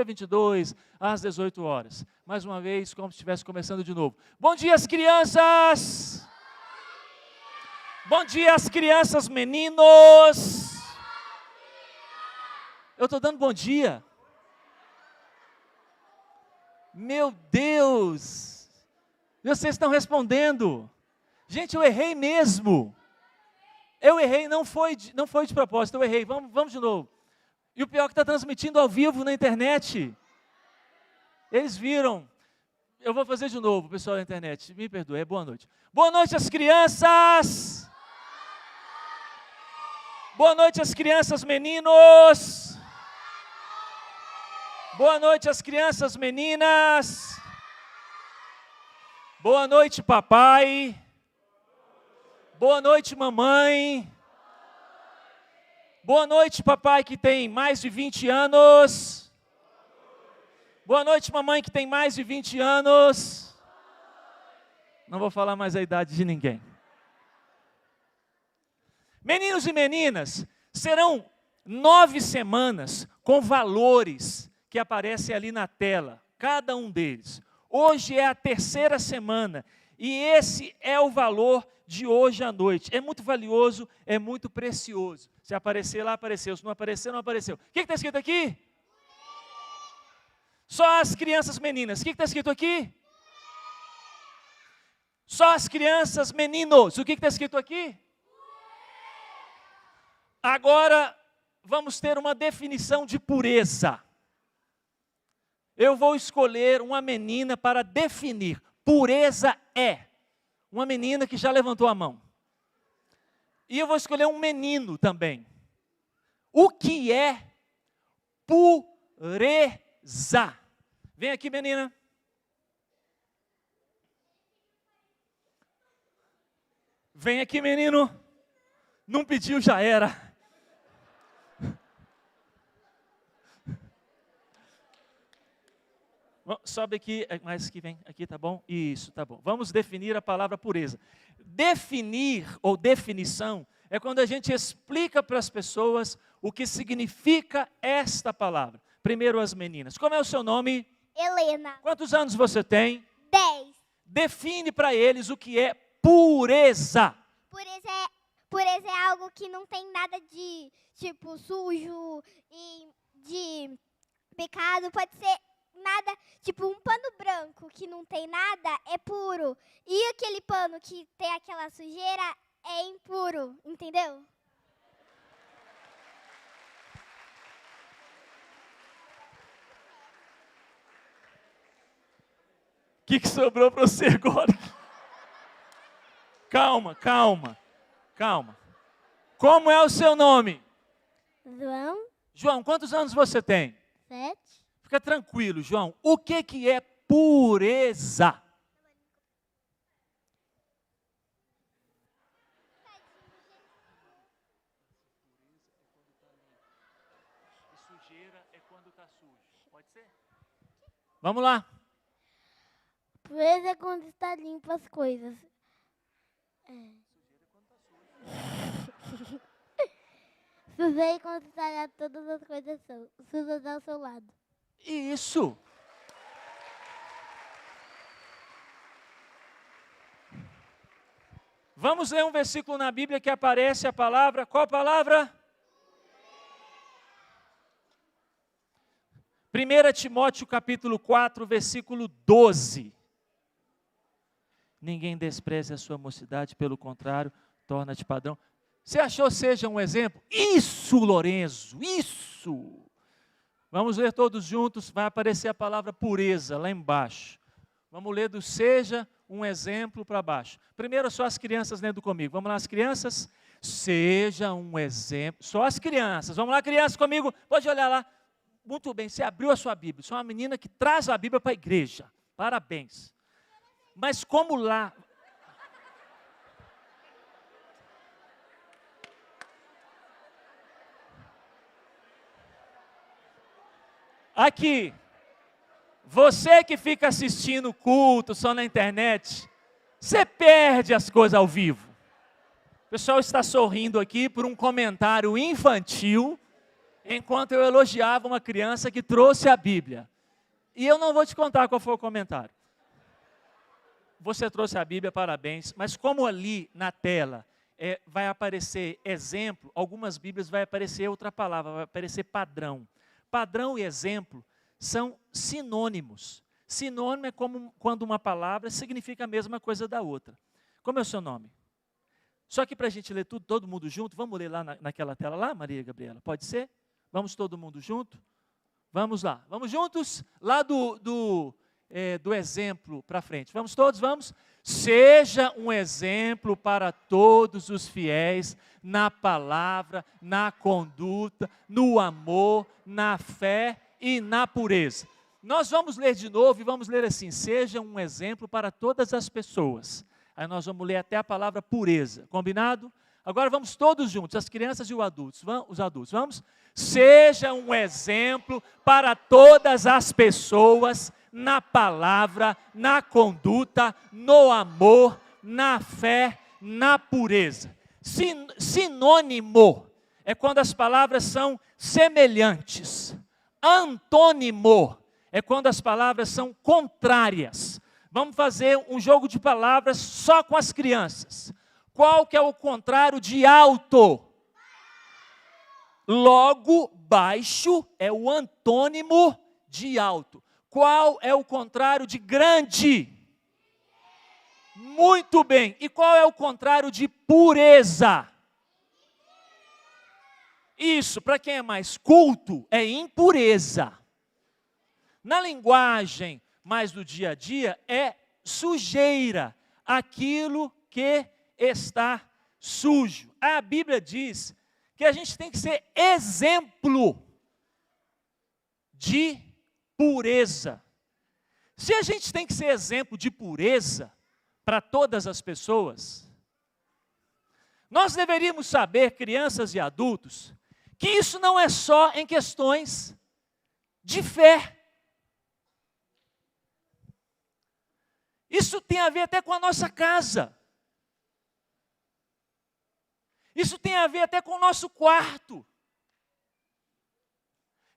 22, às 18 horas. Mais uma vez, como se estivesse começando de novo. Bom dia, as crianças! Bom dia, as crianças, meninos! Eu estou dando bom dia. Meu Deus! Vocês estão respondendo. Gente, eu errei mesmo. Eu errei, não foi de propósito, eu errei. Vamos de novo. E o pior é que está transmitindo ao vivo na internet. Eles viram. Eu vou fazer de novo, pessoal da internet. Me perdoe, boa noite. Boa noite, as crianças! Boa noite, as crianças, meninos! Boa noite, as crianças, meninas! Boa noite, papai! Boa noite, mamãe! Boa noite, papai que tem mais de 20 anos. Boa noite, mamãe que tem mais de 20 anos. Não vou falar mais a idade de ninguém. Meninos e meninas, serão 9 semanas com valores que aparecem ali na tela, cada um deles. Hoje é a 3ª semana e esse é o valor de hoje à noite. É muito valioso, é muito precioso. Se aparecer lá, apareceu. Se não aparecer, não apareceu. O que está escrito aqui? Só as crianças meninas. O que está escrito aqui? Só as crianças meninos. O que está escrito aqui? Agora, vamos ter uma definição de pureza. Eu vou escolher uma menina para definir. Pureza é uma menina que já levantou a mão. E eu vou escolher um menino também. O que é pureza? Vem aqui, menina. Vem aqui, menino. Não pediu, já era. Sobe aqui, mais que vem, aqui tá bom? Isso, tá bom. Vamos definir a palavra pureza. Definir ou definição é quando a gente explica para as pessoas o que significa esta palavra. Primeiro as meninas. Como é o seu nome? Helena. Quantos anos você tem? 10. Define para eles o que é pureza. Pureza é algo que não tem nada de, tipo, sujo e de pecado. Pode ser nada, tipo um pano branco que não tem nada é puro. E aquele pano que tem aquela sujeira é impuro, entendeu? O que sobrou para você agora? Calma. Como é o seu nome? João. João, quantos anos você tem? 7. Fica tranquilo, João. O que é pureza? E sujeira é quando está sujo. Pode ser? Vamos lá. Pureza é quando está limpa as coisas. Sujeira é quando está todas as coisas sujas ao seu lado. Isso. Vamos ler um versículo na Bíblia que aparece a palavra. Qual palavra? 1 Timóteo capítulo 4, versículo 12. Ninguém despreze a sua mocidade, pelo contrário, torna-te padrão. Você achou seja um exemplo? Isso, Lorenzo, isso! Vamos ler todos juntos, vai aparecer a palavra pureza lá embaixo. Vamos ler do seja um exemplo para baixo. Primeiro, só as crianças lendo comigo. Vamos lá, as crianças? Seja um exemplo. Só as crianças. Vamos lá, crianças, comigo. Pode olhar lá. Muito bem, você abriu a sua Bíblia. Você é uma menina que traz a Bíblia para a igreja. Parabéns. Mas como lá... Aqui, você que fica assistindo o culto só na internet, você perde as coisas ao vivo. O pessoal está sorrindo aqui por um comentário infantil enquanto eu elogiava uma criança que trouxe a Bíblia. E eu não vou te contar qual foi o comentário. Você trouxe a Bíblia, parabéns, mas como ali na tela vai aparecer exemplo, algumas Bíblias vai aparecer outra palavra, vai aparecer padrão. Padrão e exemplo são sinônimos. Sinônimo é como quando uma palavra significa a mesma coisa da outra. Como é o seu nome? Só que para a gente ler tudo, todo mundo junto, vamos ler lá naquela tela lá, Maria Gabriela? Pode ser? Vamos todo mundo junto? Vamos lá, vamos juntos? Lá do exemplo para frente. Vamos todos, vamos? Seja um exemplo para todos os fiéis na palavra, na conduta, no amor, na fé e na pureza. Nós vamos ler de novo e vamos ler assim: seja um exemplo para todas as pessoas. Aí nós vamos ler até a palavra pureza, combinado? Agora vamos todos juntos, as crianças e os adultos, vamos? Seja um exemplo para todas as pessoas na palavra, na conduta, no amor, na fé, na pureza. Sinônimo é quando as palavras são semelhantes. Antônimo é quando as palavras são contrárias. Vamos fazer um jogo de palavras só com as crianças. Qual que é o contrário de alto? Logo, baixo é o antônimo de alto. Qual é o contrário de grande? Muito bem. E qual é o contrário de pureza? Isso, para quem é mais culto, é impureza. Na linguagem mais do dia a dia, é sujeira, aquilo que está sujo. A Bíblia diz que a gente tem que ser exemplo de pureza. Se a gente tem que ser exemplo de pureza para todas as pessoas, nós deveríamos saber, crianças e adultos, que isso não é só em questões de fé. Isso tem a ver até com a nossa casa. Isso tem a ver até com o nosso quarto.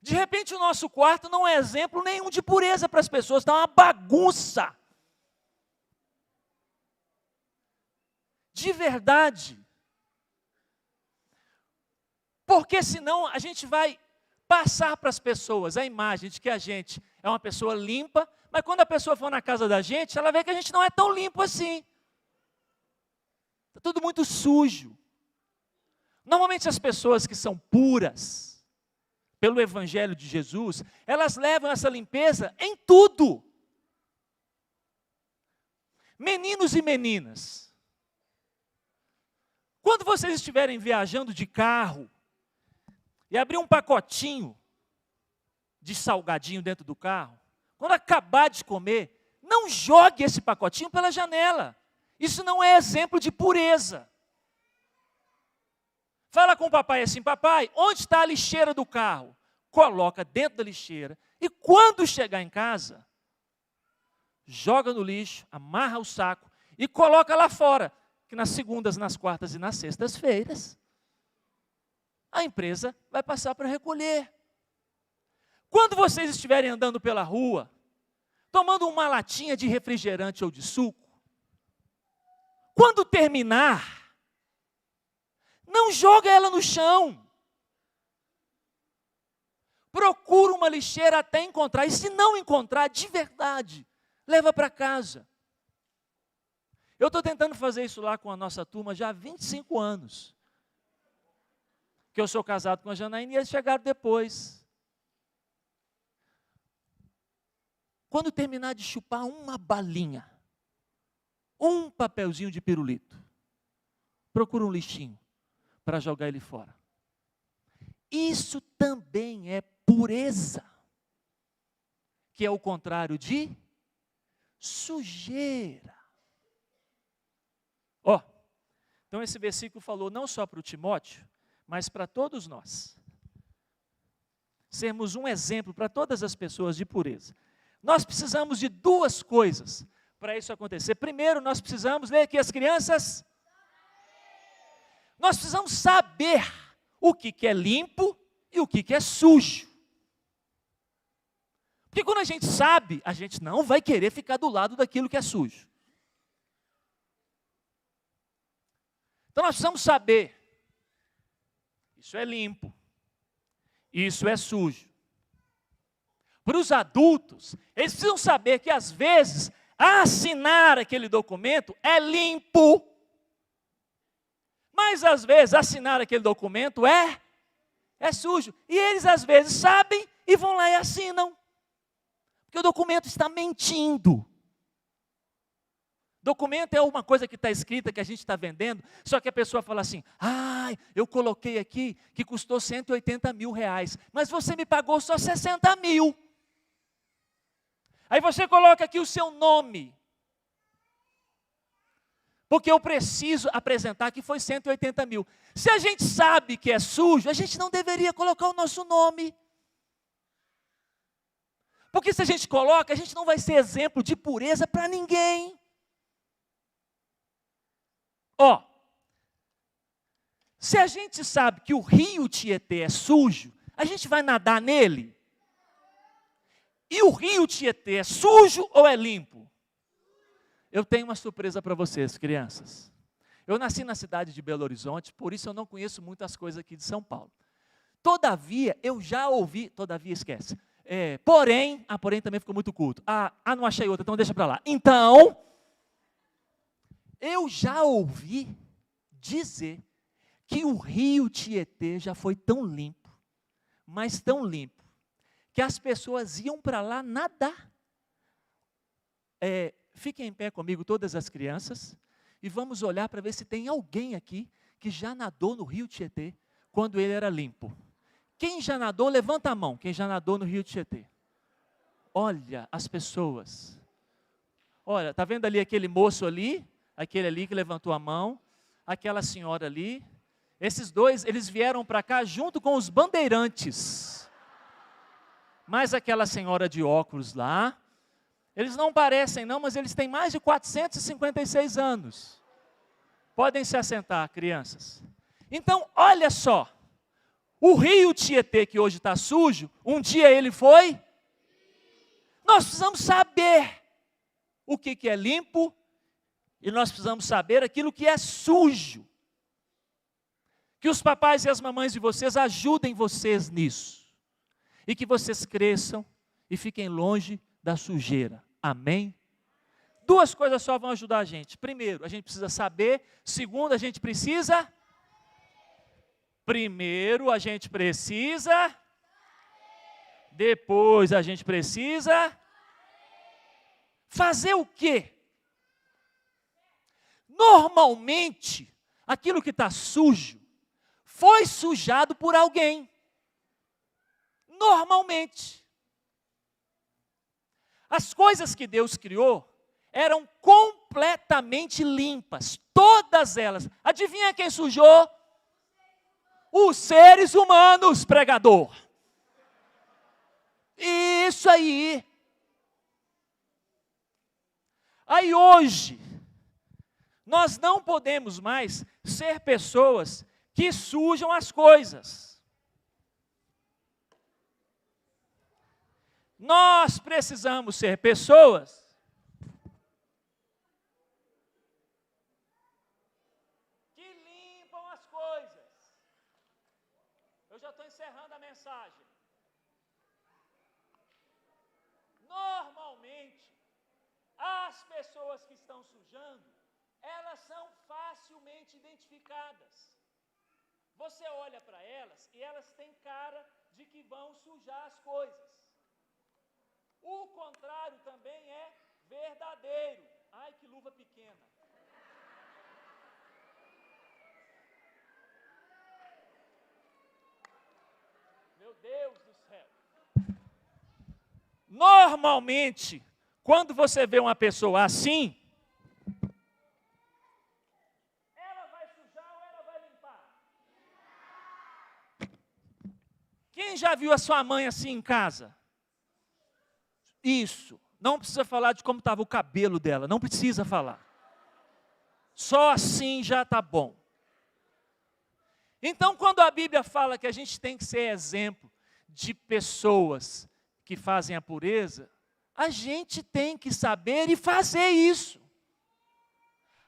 De repente o nosso quarto não é exemplo nenhum de pureza para as pessoas, está uma bagunça. De verdade. Porque senão a gente vai passar para as pessoas a imagem de que a gente é uma pessoa limpa, mas quando a pessoa for na casa da gente, ela vê que a gente não é tão limpo assim. Está tudo muito sujo. Normalmente as pessoas que são puras, pelo Evangelho de Jesus, elas levam essa limpeza em tudo. Meninos e meninas, quando vocês estiverem viajando de carro, e abrir um pacotinho de salgadinho dentro do carro, quando acabar de comer, não jogue esse pacotinho pela janela. Isso não é exemplo de pureza. Fala com o papai assim: papai, onde está a lixeira do carro? Coloca dentro da lixeira e quando chegar em casa, joga no lixo, amarra o saco e coloca lá fora, que nas segundas, nas quartas e nas sextas-feiras, a empresa vai passar para recolher. Quando vocês estiverem andando pela rua, tomando uma latinha de refrigerante ou de suco, quando terminar, não joga ela no chão. Procura uma lixeira até encontrar, e se não encontrar, de verdade, leva para casa. Eu estou tentando fazer isso lá com a nossa turma já há 25 anos. Que eu sou casado com a Janaína e eles chegaram depois. Quando terminar de chupar uma balinha, um papelzinho de pirulito, procura um lixinho para jogar ele fora. Isso também é pureza, que é o contrário de sujeira. Então esse versículo falou não só para o Timóteo, mas para todos nós. Sermos um exemplo para todas as pessoas de pureza. Nós precisamos de duas coisas para isso acontecer. Primeiro, nós precisamos ler aqui as crianças. Nós precisamos saber o que é limpo e o que é sujo. Porque quando a gente sabe, a gente não vai querer ficar do lado daquilo que é sujo. Então nós precisamos saber, isso é limpo, isso é sujo. Para os adultos, eles precisam saber que às vezes assinar aquele documento é limpo, mas às vezes assinar aquele documento é sujo. E eles às vezes sabem e vão lá e assinam. Porque o documento está mentindo. Documento é uma coisa que está escrita, que a gente está vendendo, só que a pessoa fala assim, eu coloquei aqui que custou 180 mil reais, mas você me pagou só 60 mil. Aí você coloca aqui o seu nome, porque eu preciso apresentar que foi 180 mil. Se a gente sabe que é sujo, a gente não deveria colocar o nosso nome. Porque se a gente coloca, a gente não vai ser exemplo de pureza para ninguém. Se a gente sabe que o rio Tietê é sujo, a gente vai nadar nele? E o rio Tietê é sujo ou é limpo? Eu tenho uma surpresa para vocês, crianças. Eu nasci na cidade de Belo Horizonte, por isso eu não conheço muitas coisas aqui de São Paulo. Todavia, eu já ouvi, esquece. Porém também ficou muito culto. Não achei outra, então deixa para lá. Então, eu já ouvi dizer que o rio Tietê já foi tão limpo, mas tão limpo, que as pessoas iam para lá nadar. Fiquem em pé comigo, todas as crianças, e vamos olhar para ver se tem alguém aqui que já nadou no rio Tietê quando ele era limpo. Quem já nadou, levanta a mão. Quem já nadou no rio Tietê? Olha as pessoas. Olha, está vendo ali aquele moço ali? Aquele ali que levantou a mão. Aquela senhora ali. Esses dois, eles vieram para cá junto com os bandeirantes. Mas aquela senhora de óculos lá, eles não parecem não, mas eles têm mais de 456 anos. Podem se assentar, crianças. Então, olha só. O rio Tietê, que hoje está sujo, um dia ele foi? Nós precisamos saber o que é limpo e nós precisamos saber aquilo que é sujo. Que os papais e as mamães de vocês ajudem vocês nisso. E que vocês cresçam e fiquem longe da sujeira. Amém? Duas coisas só vão ajudar a gente. Primeiro, a gente precisa saber. Segundo, a gente precisa... Primeiro a gente precisa, depois a gente precisa fazer o quê? Normalmente, aquilo que está sujo, foi sujado por alguém. Normalmente. As coisas que Deus criou eram completamente limpas, todas elas. Adivinha quem sujou? Os seres humanos, pregador. Isso aí. Aí hoje, nós não podemos mais ser pessoas que sujam as coisas. Nós precisamos ser pessoas que limpam as coisas. Eu já estou encerrando a mensagem. Normalmente, as pessoas que estão sujando, elas são facilmente identificadas. Você olha para elas e elas têm cara de que vão sujar as coisas. O contrário também é verdadeiro. Ai, que luva pequena. Meu Deus do céu. Normalmente, quando você vê uma pessoa assim, ela vai sujar ou ela vai limpar? Quem já viu a sua mãe assim em casa? Isso. Não precisa falar de como estava o cabelo dela, não precisa falar. Só assim já está bom. Então, quando a Bíblia fala que a gente tem que ser exemplo de pessoas que fazem a pureza, a gente tem que saber e fazer isso.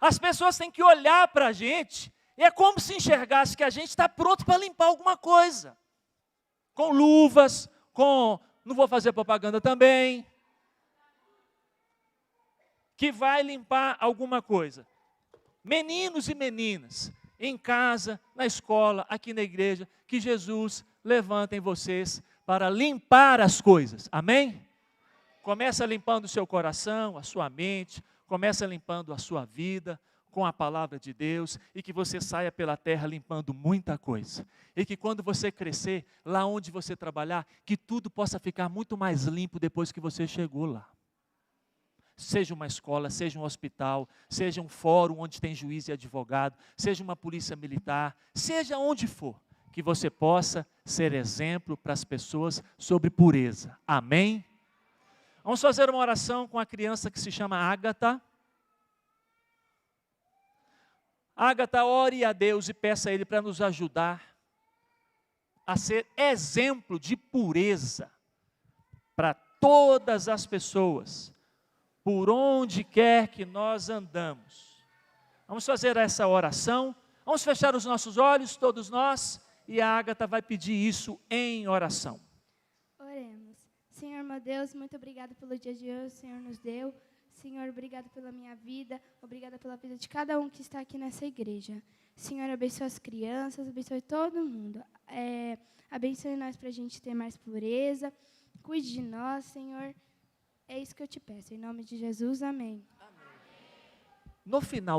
As pessoas têm que olhar para a gente, e é como se enxergasse que a gente está pronto para limpar alguma coisa. Com luvas, não vou fazer propaganda também, que vai limpar alguma coisa. Meninos e meninas, em casa, na escola, aqui na igreja, que Jesus levanta em vocês para limpar as coisas. Amém? Começa limpando o seu coração, a sua mente, começa limpando a sua vida com a palavra de Deus, e que você saia pela terra limpando muita coisa. E que quando você crescer, lá onde você trabalhar, que tudo possa ficar muito mais limpo depois que você chegou lá. Seja uma escola, seja um hospital, seja um fórum onde tem juiz e advogado, seja uma polícia militar, seja onde for, que você possa ser exemplo para as pessoas sobre pureza. Amém? Vamos fazer uma oração com a criança que se chama Ágata. Ágata, ore a Deus e peça a Ele para nos ajudar a ser exemplo de pureza para todas as pessoas, por onde quer que nós andamos. Vamos fazer essa oração, vamos fechar os nossos olhos, todos nós, e a Ágata vai pedir isso em oração. Oremos. Senhor, meu Deus, muito obrigado pelo dia de hoje, o Senhor nos deu. Senhor, obrigado pela minha vida, obrigada pela vida de cada um que está aqui nessa igreja. Senhor, abençoe as crianças, abençoe todo mundo. Abençoe nós para a gente ter mais pureza. Cuide de nós, Senhor. É isso que eu te peço. Em nome de Jesus, amém. No final